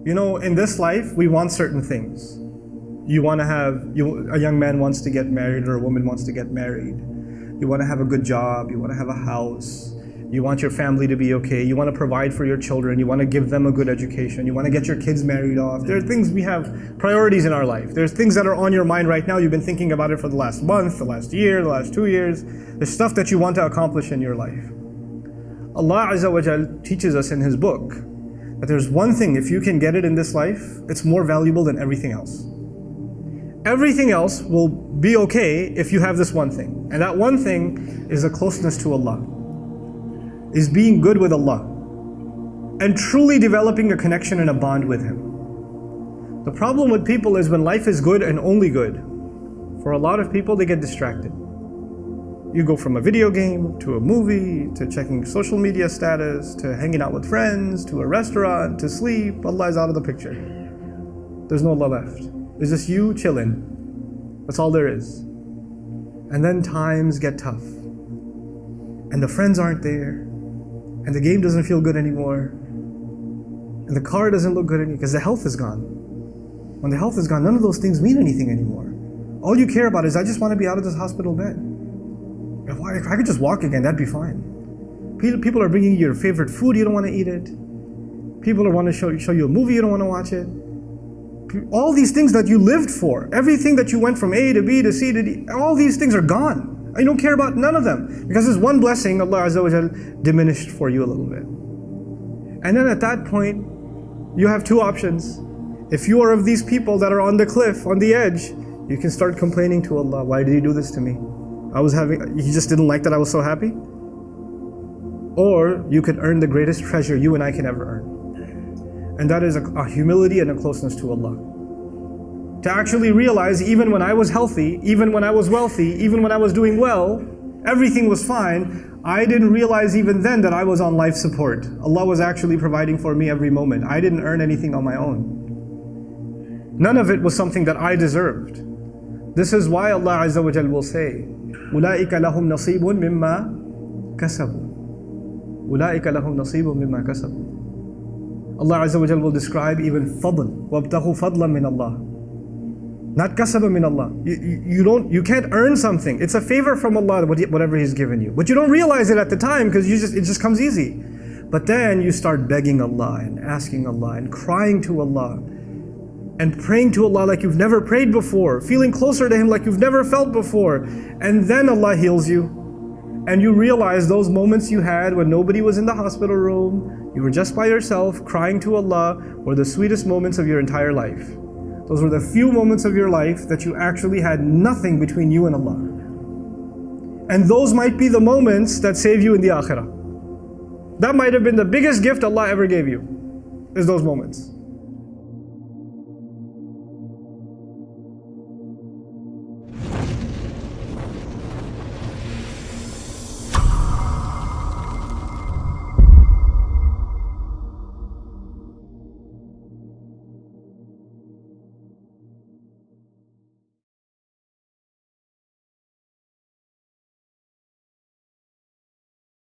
In this life, we want certain things. A young man wants to get married, or a woman wants to get married. You want to have a good job, you want to have a house, you want your family to be okay, you want to provide for your children, you want to give them a good education, you want to get your kids married off. There are things, we have priorities in our life. There's things that are on your mind right now. You've been thinking about it for the last month, the last year, the last 2 years. There's stuff that you want to accomplish in your life. Allah Azza wa Jal teaches us in His book that there's one thing, if you can get it in this life, it's more valuable than everything else. Everything else will be okay if you have this one thing. And that one thing is a closeness to Allah, is being good with Allah, and truly developing a connection and a bond with Him. The problem with people is when life is good and only good, for a lot of people they get distracted. You go from a video game, to a movie, to checking social media status, to hanging out with friends, to a restaurant, to sleep. Allah is out of the picture. There's no Allah left. It's just you chilling. That's all there is. And then times get tough. And the friends aren't there. And the game doesn't feel good anymore. And the car doesn't look good anymore because the health is gone. When the health is gone, none of those things mean anything anymore. All you care about is, I just want to be out of this hospital bed. If I could just walk again, that'd be fine. People are bringing you your favorite food, you don't want to eat it. People want to show you a movie, you don't want to watch it. All these things that you lived for, everything that you went from A to B to C to D, all these things are gone. You don't care about none of them. Because there's one blessing Allah Azza wa Jal diminished for you a little bit. And then at that point, you have two options. If you are of these people that are on the cliff, on the edge, you can start complaining to Allah, why did He do this to me? He just didn't like that I was so happy? Or you could earn the greatest treasure you and I can ever earn. And that is a humility and a closeness to Allah. To actually realize, even when I was healthy, even when I was wealthy, even when I was doing well, everything was fine, I didn't realize even then that I was on life support. Allah was actually providing for me every moment. I didn't earn anything on my own. None of it was something that I deserved. This is why Allah Azza wa Jal will say, أُولَٰئِكَ لَهُمْ نَصِيبٌ مِّمَّا كَسَبُوا أُولَٰئِكَ لَهُمْ نَصِيبٌ مِّمَّا كَسَبُوا. Allah Azza wa Jal will describe even fadl, وَابْتَغُوا فَضْلًا مِّنَ اللَّهِ. Not kasaba min Allah. You can't earn something. It's a favor from Allah, whatever He's given you. But you don't realize it at the time because it just comes easy. But then you start begging Allah and asking Allah and crying to Allah and praying to Allah like you've never prayed before, feeling closer to Him like you've never felt before. And then Allah heals you. And you realize those moments you had when nobody was in the hospital room, you were just by yourself crying to Allah, were the sweetest moments of your entire life. Those were the few moments of your life that you actually had nothing between you and Allah. And those might be the moments that save you in the akhirah. That might have been the biggest gift Allah ever gave you, is those moments.